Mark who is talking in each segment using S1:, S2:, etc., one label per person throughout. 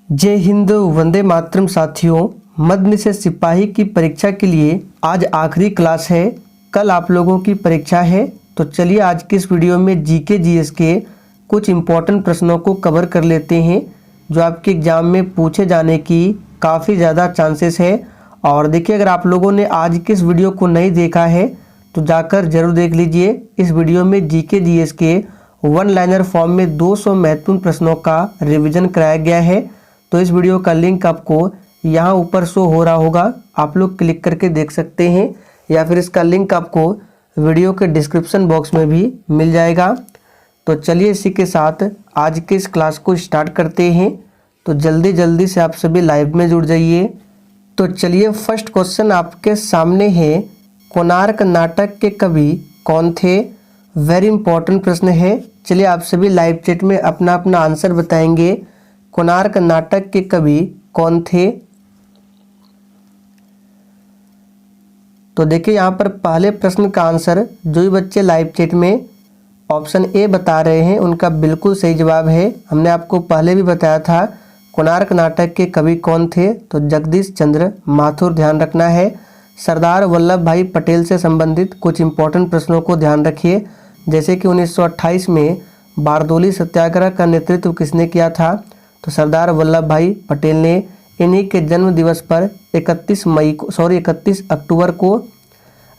S1: जय हिंद, वंदे मातरम। साथियों, मद्य निषेध सिपाही की परीक्षा के लिए आज आखिरी क्लास है। कल आप लोगों की परीक्षा है। तो चलिए आज की इस वीडियो में जीके जीएस के कुछ इम्पोर्टेंट प्रश्नों को कवर कर लेते हैं जो आपके एग्जाम में पूछे जाने की काफ़ी ज़्यादा चांसेस है। और देखिए, अगर आप लोगों ने आज के इस वीडियो को नहीं देखा है तो जाकर जरूर देख लीजिए। इस वीडियो में जीके जीएस के वन लाइनर फॉर्म में 200 महत्वपूर्ण प्रश्नों का रिवीजन कराया गया है। तो इस वीडियो का लिंक आपको यहाँ ऊपर शो हो रहा होगा, आप लोग क्लिक करके देख सकते हैं, या फिर इसका लिंक आपको वीडियो के डिस्क्रिप्शन बॉक्स में भी मिल जाएगा। तो चलिए इसी के साथ आज के इस क्लास को स्टार्ट करते हैं। तो जल्दी जल्दी से आप सभी लाइव में जुड़ जाइए। तो चलिए फर्स्ट क्वेश्चन आपके सामने है, कोणार्क नाटक के कवि कौन थे? वेरी इंपॉर्टेंट प्रश्न है। चलिए आप सभी लाइव चैट में अपना अपना आंसर बताएंगे। कोणार्क नाटक के कवि कौन थे? तो देखिए यहाँ पर पहले प्रश्न का आंसर जो भी बच्चे लाइव चैट में ऑप्शन ए बता रहे हैं उनका बिल्कुल सही जवाब है। हमने आपको पहले भी बताया था कोणार्क नाटक के कवि कौन थे, तो जगदीश चंद्र माथुर। ध्यान रखना है। सरदार वल्लभ भाई पटेल से संबंधित कुछ इंपॉर्टेंट प्रश्नों को ध्यान रखिए, जैसे कि 1928 में बारदोली सत्याग्रह का नेतृत्व किसने किया था? तो सरदार वल्लभ भाई पटेल ने। इन्हीं के जन्म दिवस पर 31 अक्टूबर को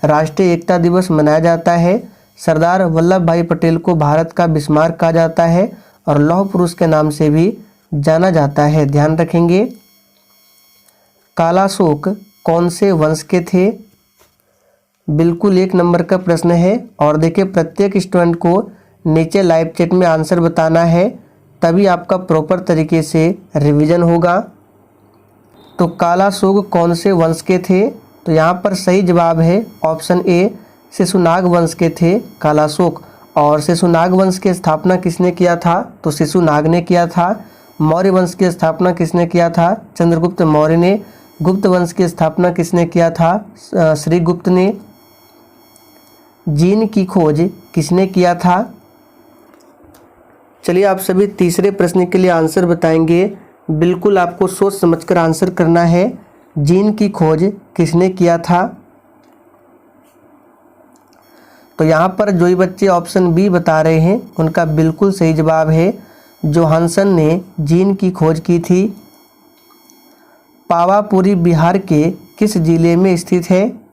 S1: राष्ट्रीय एकता दिवस मनाया जाता है। सरदार वल्लभ भाई पटेल को भारत का बिस्मार्क कहा जाता है और लौह पुरुष के नाम से भी जाना जाता है। ध्यान रखेंगे। कालाशोक कौन से वंश के थे? बिल्कुल 1 नंबर का प्रश्न है। और देखिए, प्रत्येक स्टूडेंट को नीचे लाइव चैट में आंसर बताना है, तभी आपका प्रॉपर तरीके से रिवीजन होगा। तो कालाशोक कौन से वंश के थे? तो यहाँ पर सही जवाब है ऑप्शन ए, शिशुनाग वंश के थे कालाशोक। और शिशुनाग वंश की स्थापना किसने किया था? तो शिशुनाग ने किया था। मौर्य वंश की स्थापना किसने किया था? चंद्रगुप्त मौर्य ने। गुप्त वंश की स्थापना किसने किया था? श्रीगुप्त ने। जीन की खोज किसने किया था? चलिए आप सभी तीसरे प्रश्न के लिए आंसर बताएंगे। बिल्कुल आपको सोच समझकर आंसर करना है। जीन की खोज किसने किया था? तो यहाँ पर जो ही बच्चे ऑप्शन बी बता रहे हैं उनका बिल्कुल सही जवाब है, जोहानसन ने जीन की खोज की थी। पावापुरी बिहार के किस जिले में स्थित है?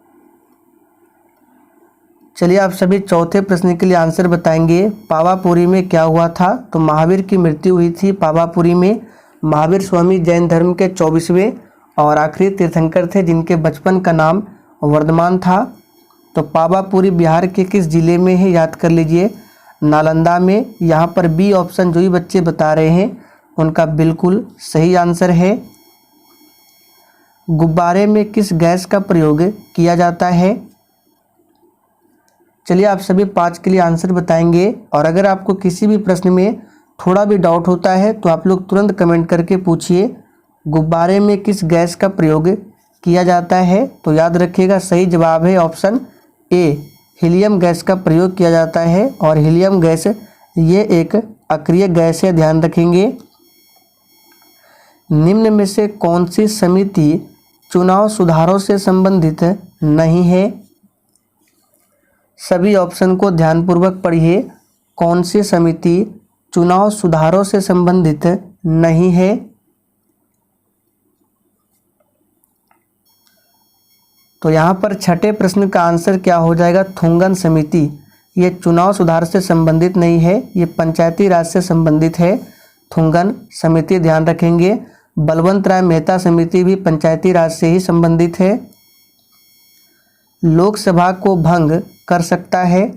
S1: चलिए आप सभी चौथे प्रश्न के लिए आंसर बताएंगे। पावापुरी में क्या हुआ था? तो महावीर की मृत्यु हुई थी पावापुरी में। महावीर स्वामी जैन धर्म के 24वें और आखिरी तीर्थंकर थे जिनके बचपन का नाम वर्धमान था। तो पावापुरी बिहार के किस जिले में है? याद कर लीजिए, नालंदा में। यहाँ पर बी ऑप्शन जो ही बच्चे बता रहे हैं उनका बिल्कुल सही आंसर है। गुब्बारे में किस गैस का प्रयोग किया जाता है? चलिए आप सभी 5 के लिए आंसर बताएंगे। और अगर आपको किसी भी प्रश्न में थोड़ा भी डाउट होता है तो आप लोग तुरंत कमेंट करके पूछिए, गुब्बारे में किस गैस का प्रयोग किया जाता है? तो याद रखिएगा सही जवाब है ऑप्शन ए, हीलियम गैस का प्रयोग किया जाता है। और हीलियम गैस ये एक अक्रिय गैस है, ध्यान रखेंगे। निम्न में से कौन सी समिति चुनाव सुधारों से संबंधित नहीं है? सभी ऑप्शन को ध्यानपूर्वक पढ़िए। कौन सी समिति चुनाव सुधारों से संबंधित नहीं है? तो यहाँ पर छठे प्रश्न का आंसर क्या हो जाएगा? थुंगन समिति। ये चुनाव सुधार से संबंधित नहीं है, ये पंचायती राज से संबंधित है। थुंगन समिति ध्यान रखेंगे। बलवंत राय मेहता समिति भी पंचायती राज से ही संबंधित है। लोकसभा को भंग कर सकता है?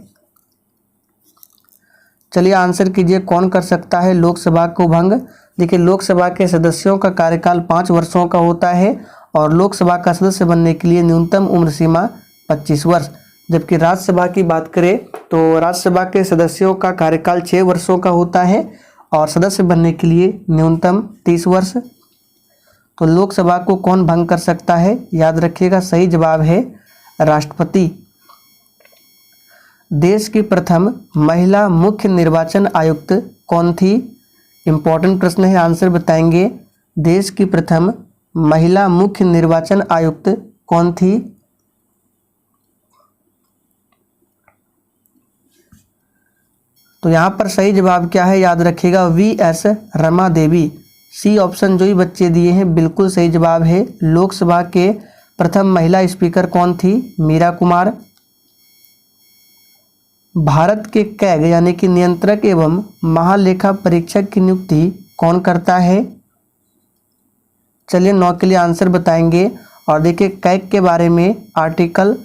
S1: चलिए आंसर कीजिए, कौन कर सकता है लोकसभा को भंग? देखिए, लोकसभा के सदस्यों का कार्यकाल 5 वर्षों का होता है और लोकसभा का सदस्य बनने के लिए न्यूनतम उम्र सीमा 25 वर्ष। जबकि राज्यसभा की बात करें तो राज्यसभा के सदस्यों का कार्यकाल 6 वर्षों का होता है और सदस्य बनने के लिए न्यूनतम 30 वर्ष। तो लोकसभा को कौन भंग कर सकता है? याद रखिएगा सही जवाब है राष्ट्रपति। देश की प्रथम महिला मुख्य निर्वाचन आयुक्त कौन थी? इंपॉर्टेंट प्रश्न है, आंसर बताएंगे। देश की प्रथम महिला मुख्य निर्वाचन आयुक्त कौन थी? तो यहाँ पर सही जवाब क्या है, याद रखिएगा VS. Rama Devi. C option जो ही बच्चे दिए हैं बिल्कुल सही जवाब है। लोकसभा के प्रथम महिला स्पीकर कौन थी? मीरा कुमार। भारत के कैग यानी कि नियंत्रक एवं महालेखा परीक्षक की नियुक्ति कौन करता है? चलिए 9 के लिए आंसर बताएंगे। और देखिए कैग के बारे में आर्टिकल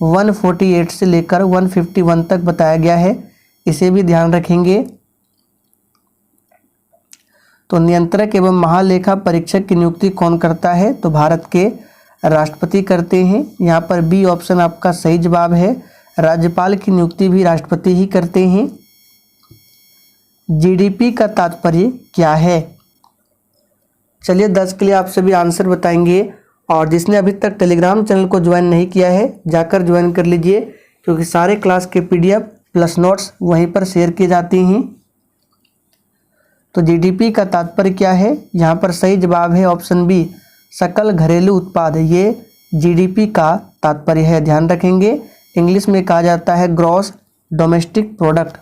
S1: 148 से लेकर 151 तक बताया गया है, इसे भी ध्यान रखेंगे। तो नियंत्रक एवं महालेखा परीक्षक की नियुक्ति कौन करता है? तो भारत के राष्ट्रपति करते हैं। यहाँ पर बी ऑप्शन आपका सही जवाब है। राज्यपाल की नियुक्ति भी राष्ट्रपति ही करते हैं। जीडीपी का तात्पर्य क्या है? चलिए 10 के लिए आप सभी आंसर बताएंगे। और जिसने अभी तक टेलीग्राम चैनल को ज्वाइन नहीं किया है जाकर ज्वाइन कर लीजिए, क्योंकि सारे क्लास के पीडीएफ प्लस नोट्स वहीं पर शेयर किए जाते हैं। तो जीडीपी का तात्पर्य क्या है? यहाँ पर सही जवाब है ऑप्शन बी, सकल घरेलू उत्पाद। ये जीडीपी का तात्पर्य है, ध्यान रखेंगे। इंग्लिश में कहा जाता है ग्रॉस डोमेस्टिक प्रोडक्ट।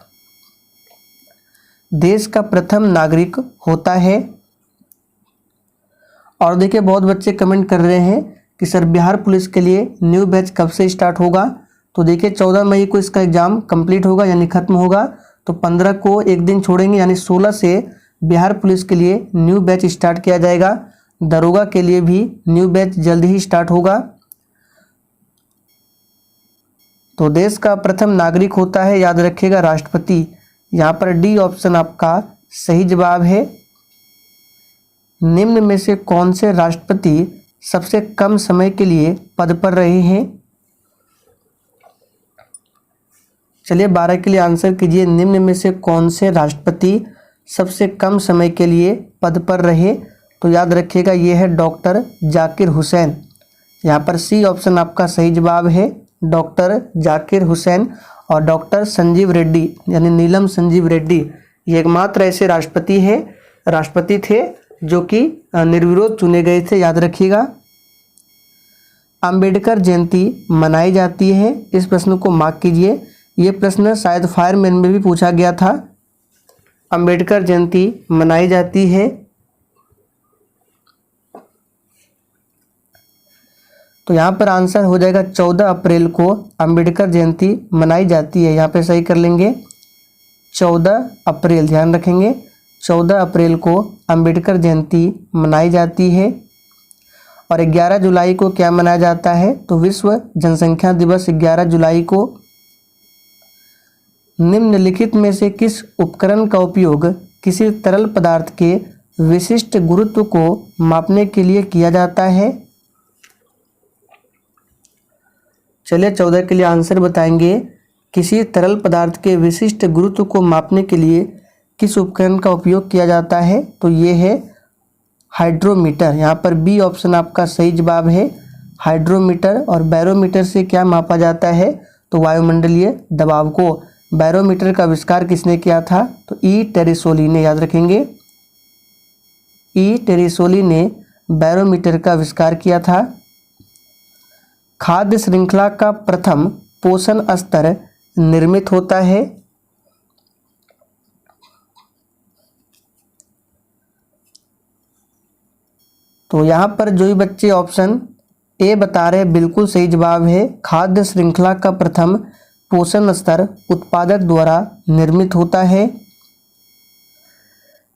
S1: देश का प्रथम नागरिक होता है। और देखिए बहुत बच्चे कमेंट कर रहे हैं कि सर बिहार पुलिस के लिए न्यू बैच कब से स्टार्ट होगा? तो देखिए 14 मई को इसका एग्ज़ाम कंप्लीट होगा यानी ख़त्म होगा। तो 15 को एक दिन छोड़ेंगे यानी 16 से बिहार पुलिस के लिए न्यू बैच स्टार्ट किया जाएगा। दरोगा के लिए भी न्यू बैच जल्द ही स्टार्ट होगा। तो देश का प्रथम नागरिक होता है, याद रखिएगा, राष्ट्रपति। यहाँ पर डी ऑप्शन आपका सही जवाब है। निम्न में से कौन से राष्ट्रपति सबसे कम समय के लिए पद पर रहे हैं? चलिए 12 के लिए आंसर कीजिए। निम्न में से कौन से राष्ट्रपति सबसे कम समय के लिए पद पर रहे? तो याद रखिएगा ये है डॉक्टर जाकिर हुसैन। यहाँ पर सी ऑप्शन आपका सही जवाब है, डॉक्टर जाकिर हुसैन। और डॉक्टर संजीव रेड्डी यानी नीलम संजीव रेड्डी ये एकमात्र ऐसे राष्ट्रपति थे जो कि निर्विरोध चुने गए थे, याद रखिएगा। अंबेडकर जयंती मनाई जाती है, इस प्रश्न को मार्क कीजिए। ये प्रश्न शायद फायरमैन में भी पूछा गया था। अंबेडकर जयंती मनाई जाती है। तो यहाँ पर आंसर हो जाएगा 14 अप्रैल को अंबेडकर जयंती मनाई जाती है। यहाँ पे सही कर लेंगे 14 अप्रैल, ध्यान रखेंगे 14 अप्रैल को अंबेडकर जयंती मनाई जाती है। और 11 जुलाई को क्या मनाया जाता है? तो विश्व जनसंख्या दिवस 11 जुलाई को। निम्नलिखित में से किस उपकरण का उपयोग किसी तरल पदार्थ के विशिष्ट गुरुत्व को मापने के लिए किया जाता है? चलिए 14 के लिए आंसर बताएंगे। किसी तरल पदार्थ के विशिष्ट गुरुत्व को मापने के लिए किस उपकरण का उपयोग किया जाता है? तो ये है हाइड्रोमीटर। यहाँ पर बी ऑप्शन आपका सही जवाब है, हाइड्रोमीटर। और बैरोमीटर से क्या मापा जाता है? तो वायुमंडलीय दबाव को। बैरोमीटर का आविष्कार किसने किया था? तो ई टेरिसोली ने, याद रखेंगे ई टेरिसोली ने बैरोमीटर का आविष्कार किया था। खाद्य श्रृंखला का प्रथम पोषण स्तर निर्मित होता है। तो यहाँ पर जो ही बच्चे ऑप्शन ए बता रहे हैं बिल्कुल सही जवाब है। खाद्य श्रृंखला का प्रथम पोषण स्तर उत्पादक द्वारा निर्मित होता है।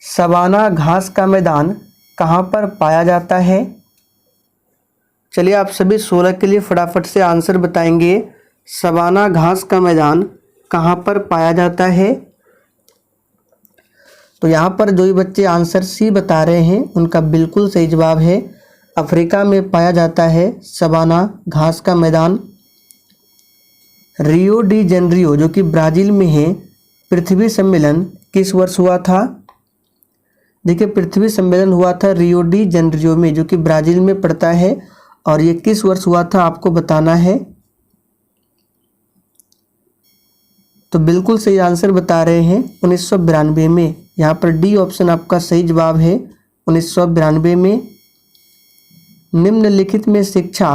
S1: सवाना घास का मैदान कहाँ पर पाया जाता है? चलिए आप सभी 16 के लिए फटाफट से आंसर बताएंगे। सवाना घास का मैदान कहाँ पर पाया जाता है? तो यहाँ पर जो ही बच्चे आंसर सी बता रहे हैं उनका बिल्कुल सही जवाब है, अफ्रीका में पाया जाता है सवाना घास का मैदान। रियो डी जेनेरियो जो कि ब्राज़ील में है, पृथ्वी सम्मेलन किस वर्ष हुआ था? देखिए पृथ्वी सम्मेलन हुआ था रियो डी जेनेरियो में, जो कि ब्राज़ील में पड़ता है। और ये किस वर्ष हुआ था आपको बताना है। तो बिल्कुल सही आंसर बता रहे हैं 1992 में। यहाँ पर डी ऑप्शन आपका सही जवाब है, 1992 में। निम्नलिखित में शिक्षा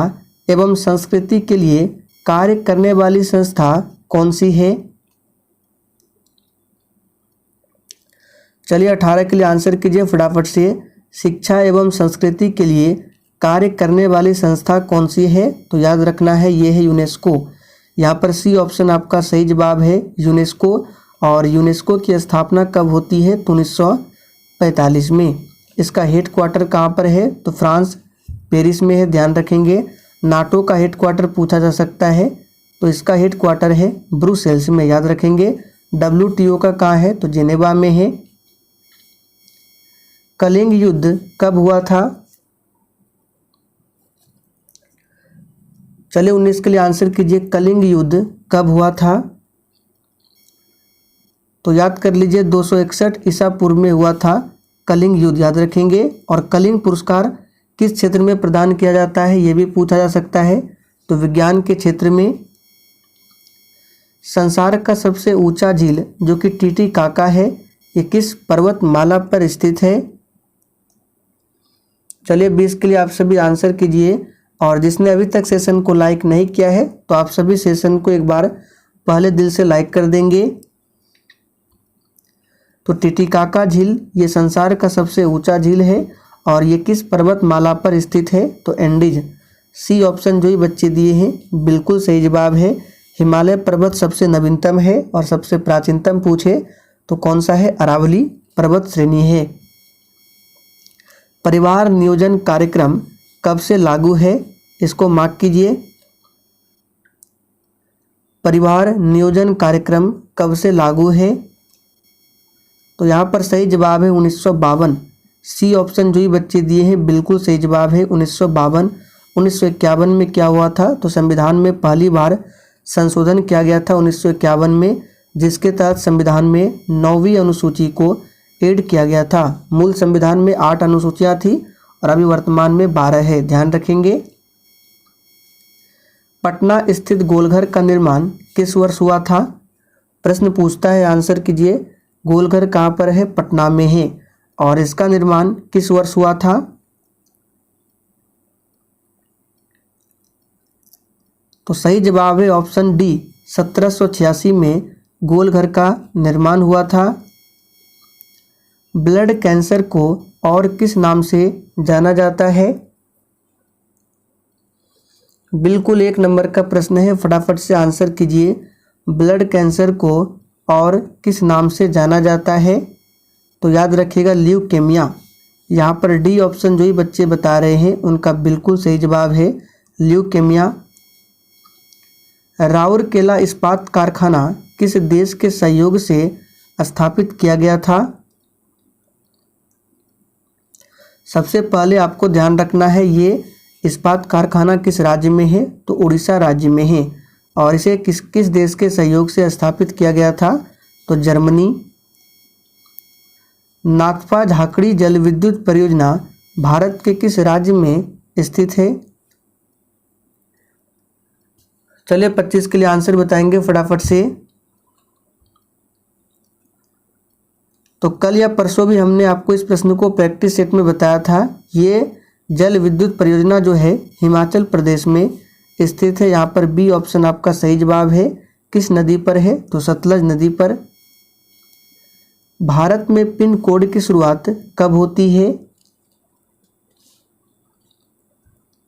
S1: एवं संस्कृति के लिए कार्य करने वाली संस्था कौन सी है? चलिए 18 के लिए आंसर कीजिए फटाफट से। शिक्षा एवं संस्कृति के लिए कार्य करने वाली संस्था कौन सी है? तो याद रखना है ये है यूनेस्को। यहाँ पर सी ऑप्शन आपका सही जवाब है, यूनेस्को। और यूनेस्को की स्थापना कब होती है? तो 1945 में। इसका हेड क्वार्टर कहाँ पर है? तो फ्रांस पेरिस में है, ध्यान रखेंगे। नाटो का हेड क्वार्टर पूछा जा सकता है, तो इसका हेड क्वार्टर है ब्रुसेल्स में, याद रखेंगे। WTO का कहाँ है? तो जेनेवा में है। कलिंग युद्ध कब हुआ था? चलिए 19 के लिए आंसर कीजिए, कलिंग युद्ध कब हुआ था? तो याद कर लीजिए 261 ईसा पूर्व में हुआ था कलिंग युद्ध, याद रखेंगे। और कलिंग पुरस्कार किस क्षेत्र में प्रदान किया जाता है, ये भी पूछा जा सकता है, तो विज्ञान के क्षेत्र में। संसार का सबसे ऊंचा झील जो कि टीटीकाका है, ये किस पर्वतमाला पर स्थित है? चलिए 20 के लिए आप सभी आंसर कीजिए। और जिसने अभी तक सेशन को लाइक नहीं किया है तो आप सभी सेशन को एक बार पहले दिल से लाइक कर देंगे। तो टिटिकाका झील ये संसार का सबसे ऊंचा झील है और ये किस पर्वतमाला पर स्थित है? तो एंडीज। सी ऑप्शन जो ही बच्चे दिए हैं बिल्कुल सही जवाब है। हिमालय पर्वत सबसे नवीनतम है और सबसे प्राचीनतम पूछे तो कौन सा है? अरावली पर्वत श्रेणी है। परिवार नियोजन कार्यक्रम कब से लागू है? इसको मार्क कीजिए। परिवार नियोजन कार्यक्रम कब से लागू है? तो यहाँ पर सही जवाब है 1952। सी ऑप्शन जो ही बच्चे दिए हैं बिल्कुल सही जवाब है 1952। 1951 में क्या हुआ था? तो संविधान में पहली बार संशोधन किया गया था 1951 में, जिसके तहत संविधान में 9वीं अनुसूची को ऐड किया गया था। मूल संविधान में 8 अनुसूचियां थी और अभी वर्तमान में 12 है, ध्यान रखेंगे। पटना स्थित गोलघर का निर्माण किस वर्ष हुआ था? प्रश्न पूछता है, आंसर कीजिए। गोलघर कहाँ पर है? पटना में है। और इसका निर्माण किस वर्ष हुआ था? तो सही जवाब है ऑप्शन डी, 1786 में गोलघर का निर्माण हुआ था। ब्लड कैंसर को और किस नाम से जाना जाता है? बिल्कुल 1 नंबर का प्रश्न है, फटाफट से आंसर कीजिए। ब्लड कैंसर को और किस नाम से जाना जाता है? तो याद रखिएगा ल्यूकेमिया। यहाँ पर डी ऑप्शन जो ही बच्चे बता रहे हैं उनका बिल्कुल सही जवाब है ल्यूकेमिया। राउरकेला इस्पात कारखाना किस देश के सहयोग से स्थापित किया गया था? सबसे पहले आपको ध्यान रखना है ये इस्पात कारखाना किस राज्य में है? तो उड़ीसा राज्य में है। और इसे किस किस देश के सहयोग से स्थापित किया गया था? तो जर्मनी। नाथपा झाकड़ी जल विद्युत परियोजना भारत के किस राज्य में स्थित है? चलिए 25 के लिए आंसर बताएंगे फटाफट से। तो कल या परसों भी हमने आपको इस प्रश्न को प्रैक्टिस सेट में बताया था। ये जल विद्युत परियोजना जो है हिमाचल प्रदेश में स्थित है। यहाँ पर बी ऑप्शन आपका सही जवाब है। किस नदी पर है? तो सतलज नदी पर। भारत में पिन कोड की शुरुआत कब होती है?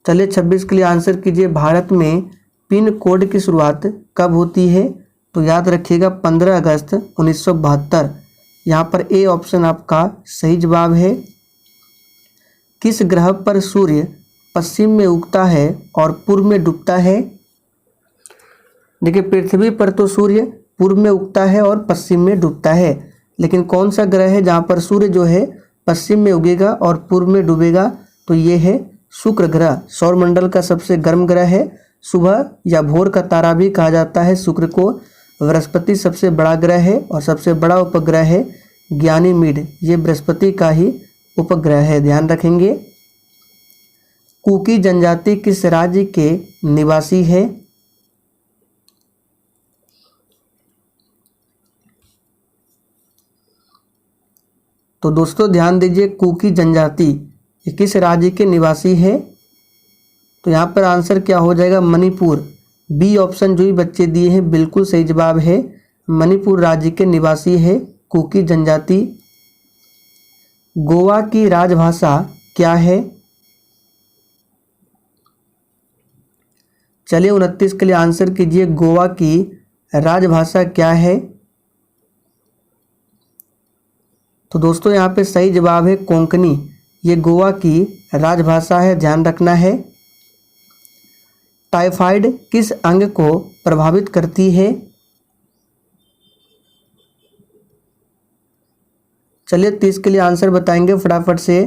S1: चलिए 26 के लिए आंसर कीजिए। भारत में पिन कोड की शुरुआत कब होती है? तो याद रखिएगा 15 अगस्त 1972। यहाँ पर ए ऑप्शन आपका सही जवाब है। किस ग्रह पर सूर्य पश्चिम में उगता है और पूर्व में डूबता है? देखिए पृथ्वी पर तो सूर्य पूर्व में उगता है और पश्चिम में डूबता है, लेकिन कौन सा ग्रह है जहाँ पर सूर्य जो है पश्चिम में उगेगा और पूर्व में डूबेगा? तो ये है शुक्र ग्रह। सौरमंडल का सबसे गर्म ग्रह है। सुबह या भोर का तारा भी कहा जाता है शुक्र को। बृहस्पति सबसे बड़ा ग्रह है और सबसे बड़ा उपग्रह है ज्ञानीमीड, ये बृहस्पति का ही उपग्रह है, ध्यान रखेंगे। कुकी जनजाति किस राज्य के निवासी है? तो दोस्तों ध्यान दीजिए, कुकी जनजाति ये किस राज्य के निवासी है? तो यहाँ पर आंसर क्या हो जाएगा? मणिपुर। बी ऑप्शन जो ही बच्चे दिए हैं बिल्कुल सही जवाब है। मणिपुर राज्य के निवासी है कुकी जनजाति। गोवा की राजभाषा क्या है? चलिए 29 के लिए आंसर कीजिए। गोवा की राजभाषा क्या है? तो दोस्तों यहाँ पे सही जवाब है कोंकणी। ये गोवा की राजभाषा है, ध्यान रखना है। टाइफाइड किस अंग को प्रभावित करती है? चलिए 30 के लिए आंसर बताएंगे फटाफट से।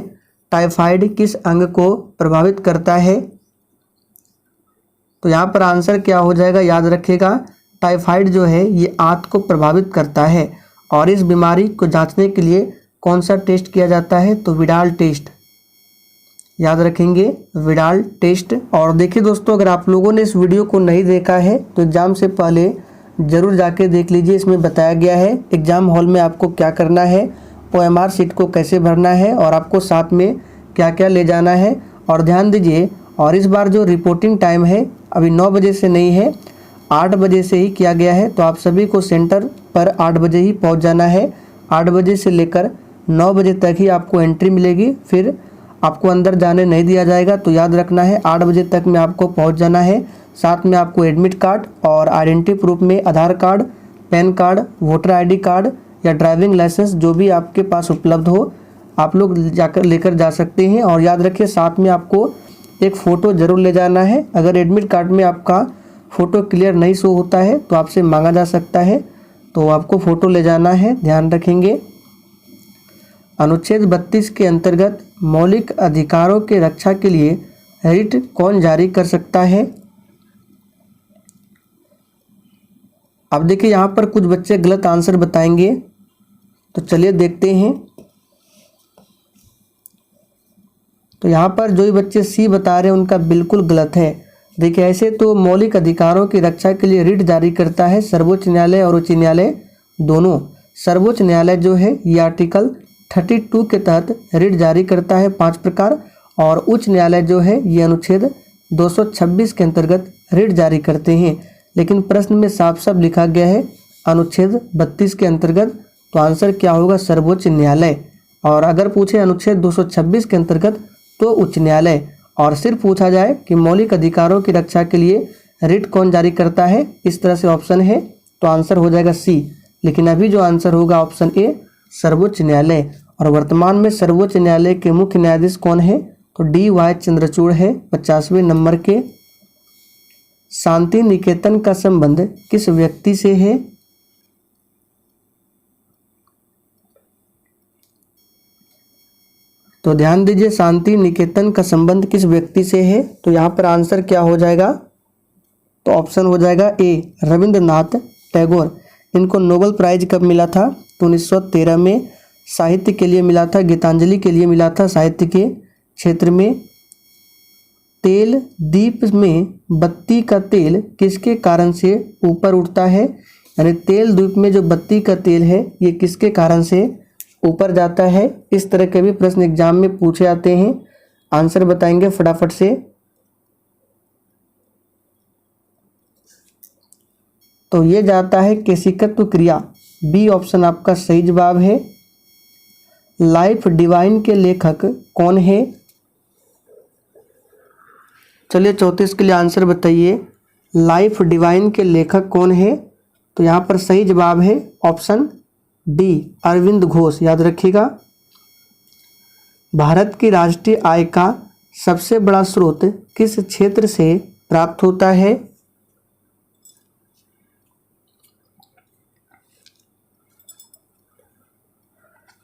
S1: टाइफाइड किस अंग को प्रभावित करता है? तो यहाँ पर आंसर क्या हो जाएगा? याद रखिएगा, टाइफाइड जो है ये आंत को प्रभावित करता है और इस बीमारी को जांचने के लिए कौन सा टेस्ट किया जाता है? तो विडाल टेस्ट। याद रखेंगे, विडाल टेस्ट। और देखिए दोस्तों, अगर आप लोगों ने इस वीडियो को नहीं देखा है तो एग्ज़ाम से पहले ज़रूर जाके देख लीजिए। इसमें बताया गया है एग्ज़ाम हॉल में आपको क्या करना है, OMR शीट को कैसे भरना है और आपको साथ में क्या क्या ले जाना है। और ध्यान दीजिए, और इस बार जो रिपोर्टिंग टाइम है अभी 9 बजे से नहीं है, 8 बजे से ही किया गया है। तो आप सभी को सेंटर पर 8 बजे ही पहुंच जाना है। 8 बजे से लेकर 9 बजे तक ही आपको एंट्री मिलेगी, फिर आपको अंदर जाने नहीं दिया जाएगा। तो याद रखना है 8 बजे तक में आपको पहुंच जाना है। साथ में आपको एडमिट कार्ड और आइडेंटिटी प्रूफ में Aadhaar card, PAN card, voter ID card या ड्राइविंग लाइसेंस जो भी आपके पास उपलब्ध हो आप लोग जाकर लेकर जा सकते हैं। और याद रखिए साथ में आपको एक फ़ोटो ज़रूर ले जाना है। अगर एडमिट कार्ड में आपका फ़ोटो क्लियर नहीं शो होता है तो आपसे मांगा जा सकता है, तो आपको फ़ोटो ले जाना है, ध्यान रखेंगे। अनुच्छेद 32 के अंतर्गत मौलिक अधिकारों के रक्षा के लिए रिट कौन जारी कर सकता है? अब देखिए यहाँ पर कुछ बच्चे गलत आंसर बताएंगे, तो चलिए देखते हैं। तो यहाँ पर जो भी बच्चे सी बता रहे हैं उनका बिल्कुल गलत है। देखिए ऐसे तो मौलिक अधिकारों की रक्षा के लिए रिट जारी करता है सर्वोच्च न्यायालय और उच्च न्यायालय दोनों। सर्वोच्च न्यायालय जो है ये आर्टिकल 32 के तहत रिट जारी करता है 5 प्रकार, और उच्च न्यायालय जो है ये अनुच्छेद 226 के अंतर्गत रिट जारी करते हैं। लेकिन प्रश्न में साफ साफ लिखा गया है अनुच्छेद 32 के अंतर्गत, तो आंसर क्या होगा? सर्वोच्च न्यायालय। और अगर पूछे अनुच्छेद 226 के अंतर्गत तो उच्च न्यायालय। और सिर्फ पूछा जाए कि मौलिक अधिकारों की रक्षा के लिए रिट कौन जारी करता है, इस तरह से ऑप्शन है, तो आंसर हो जाएगा सी। लेकिन अभी जो आंसर होगा ऑप्शन ए, सर्वोच्च न्यायालय। और वर्तमान में सर्वोच्च न्यायालय के मुख्य न्यायाधीश कौन है? तो DY चंद्रचूड़ है 50वें नंबर के। शांति निकेतन का संबंध किस व्यक्ति से है? तो ध्यान दीजिए, शांति निकेतन का संबंध किस व्यक्ति से है? तो यहाँ पर आंसर क्या हो जाएगा? तो ऑप्शन हो जाएगा ए, रविंद्रनाथ टैगोर। इनको नोबेल प्राइज कब मिला था? तो 1913 में साहित्य के लिए मिला था, गीतांजलि के लिए मिला था साहित्य के क्षेत्र में। तेल दीप में बत्ती का तेल किसके कारण से ऊपर उठता है? यानी तेल द्वीप में जो बत्ती का तेल है ये किसके कारण से ऊपर जाता है? इस तरह के भी प्रश्न एग्जाम में पूछे जाते हैं। आंसर बताएंगे फटाफट से। तो ये जाता है केशिकत्व क्रिया। बी ऑप्शन आपका सही जवाब है। लाइफ डिवाइन के लेखक कौन है? चलिए 34 के लिए आंसर बताइए। लाइफ डिवाइन के लेखक कौन है? तो यहाँ पर सही जवाब है ऑप्शन डी, अरविंद घोष। याद रखिएगा। भारत की राष्ट्रीय आय का सबसे बड़ा स्रोत किस क्षेत्र से प्राप्त होता है?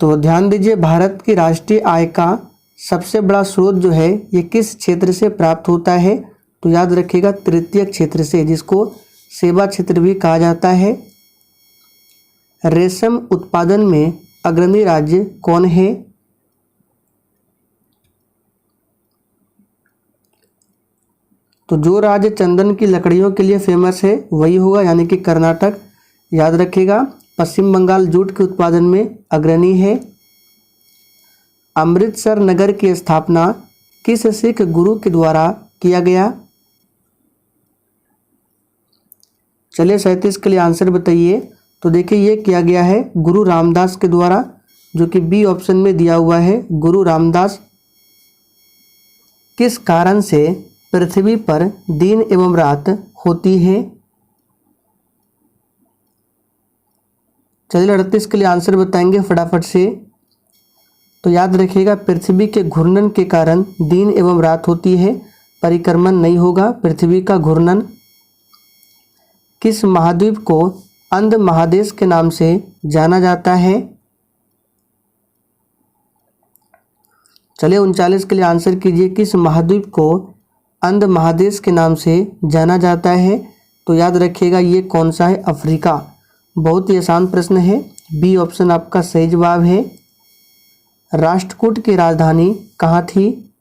S1: तो ध्यान दीजिए, भारत की राष्ट्रीय आय का सबसे बड़ा स्रोत जो है ये किस क्षेत्र से प्राप्त होता है? तो याद रखिएगा तृतीय क्षेत्र से, जिसको सेवा क्षेत्र भी कहा जाता है। रेशम उत्पादन में अग्रणी राज्य कौन है? तो जो राज्य चंदन की लकड़ियों के लिए फेमस है वही होगा, यानी कि कर्नाटक। याद रखिएगा। पश्चिम बंगाल जूट के उत्पादन में अग्रणी है। अमृतसर नगर की स्थापना किस सिख गुरु के द्वारा किया गया? चलिए 37 के लिए आंसर बताइए। तो देखिए ये किया गया है गुरु रामदास के द्वारा, जो कि बी ऑप्शन में दिया हुआ है गुरु रामदास। किस कारण से पृथ्वी पर दिन एवं रात होती है? चलिए 38 के लिए आंसर बताएंगे फटाफट से। तो याद रखिएगा, पृथ्वी के घूर्णन के कारण दिन एवं रात होती है, परिक्रमण नहीं होगा पृथ्वी का घूर्णन। किस महाद्वीप को अंध महादेश के नाम से जाना जाता है? चलिए 39 के लिए आंसर कीजिए। किस महाद्वीप को अंध महादेश के नाम से जाना जाता है? तो याद रखिएगा ये कौन सा है? अफ्रीका। बहुत ही आसान प्रश्न है, बी ऑप्शन आपका सही जवाब है। राष्ट्रकूट की राजधानी कहाँ थी?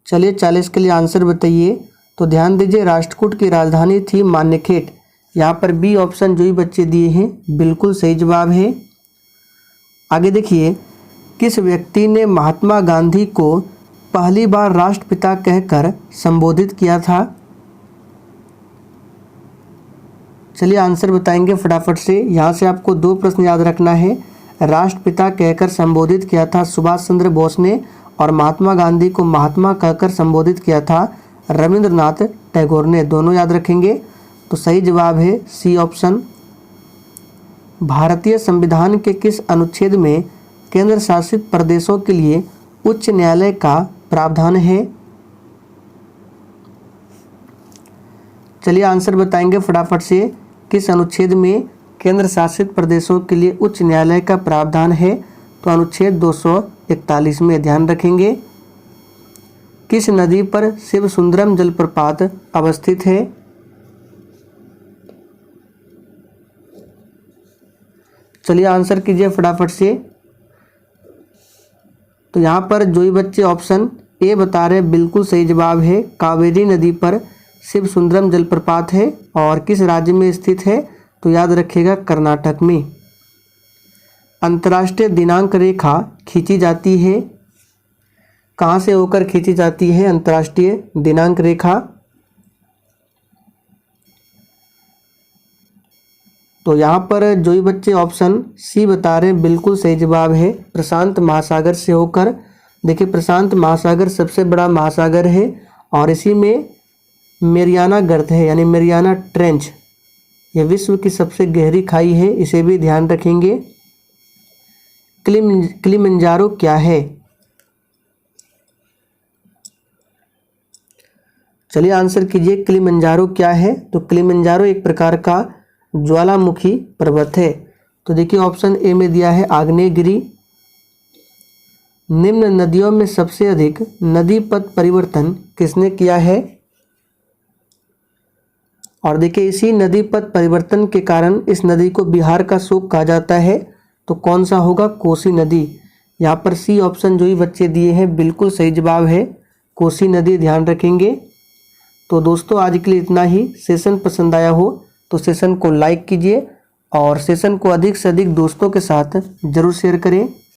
S1: चलिए 40 के लिए आंसर बताइए। तो ध्यान दीजिए, राष्ट्रकूट की राजधानी थी मान्यखेट। यहाँ पर बी ऑप्शन जो ही बच्चे दिए हैं बिल्कुल सही जवाब है। आगे देखिए, किस व्यक्ति ने महात्मा गांधी को पहली बार राष्ट्रपिता कहकर संबोधित किया था? चलिए आंसर बताएंगे फटाफट से। यहाँ से आपको दो प्रश्न याद रखना है। राष्ट्रपिता कहकर संबोधित किया था सुभाष चंद्र बोस ने, और महात्मा गांधी को महात्मा कहकर संबोधित किया था रविंद्रनाथ टैगोर ने। दोनों याद रखेंगे। तो सही जवाब है सी ऑप्शन। भारतीय संविधान के किस अनुच्छेद में केंद्र शासित प्रदेशों के लिए उच्च न्यायालय का प्रावधान है? चलिए आंसर बताएंगे फटाफट से। किस अनुच्छेद में केंद्र शासित प्रदेशों के लिए उच्च न्यायालय का प्रावधान है? तो अनुच्छेद 241 में। ध्यान रखेंगे। किस नदी पर शिव सुंदरम जलप्रपात अवस्थित है? चलिए आंसर कीजिए फटाफट से। तो यहाँ पर जो ही बच्चे ऑप्शन ए बता रहे हैं बिल्कुल सही जवाब है। कावेरी नदी पर शिव सुंदरम जलप्रपात है। और किस राज्य में स्थित है? तो याद रखिएगा कर्नाटक में। अंतर्राष्ट्रीय दिनांक रेखा खींची जाती है, कहाँ से होकर खींची जाती है अंतर्राष्ट्रीय दिनांक रेखा? तो यहाँ पर जो ही बच्चे ऑप्शन सी बता रहे हैं बिल्कुल सही जवाब है, प्रशांत महासागर से होकर। देखिए प्रशांत महासागर सबसे बड़ा महासागर है, और इसी में मेरियाना गर्त है, यानी मेरियाना ट्रेंच। यह विश्व की सबसे गहरी खाई है, इसे भी ध्यान रखेंगे। किलिमंजारो क्या है? चलिए आंसर कीजिए, किलिमंजारो क्या है? तो किलिमंजारो एक प्रकार का ज्वालामुखी पर्वत है। तो देखिए ऑप्शन ए में दिया है आग्नेयगिरी। निम्न नदियों में सबसे अधिक नदी पथ परिवर्तन किसने किया है? और देखिए इसी नदी पथ परिवर्तन के कारण इस नदी को बिहार का शोक कहा जाता है। तो कौन सा होगा? कोसी नदी। यहाँ पर सी ऑप्शन जो ही बच्चे दिए हैं बिल्कुल सही जवाब है, कोसी नदी। ध्यान रखेंगे। तो दोस्तों आज के लिए इतना ही। सेशन पसंद आया हो तो सेशन को लाइक कीजिए, और सेशन को अधिक से अधिक दोस्तों के साथ ज़रूर शेयर करें।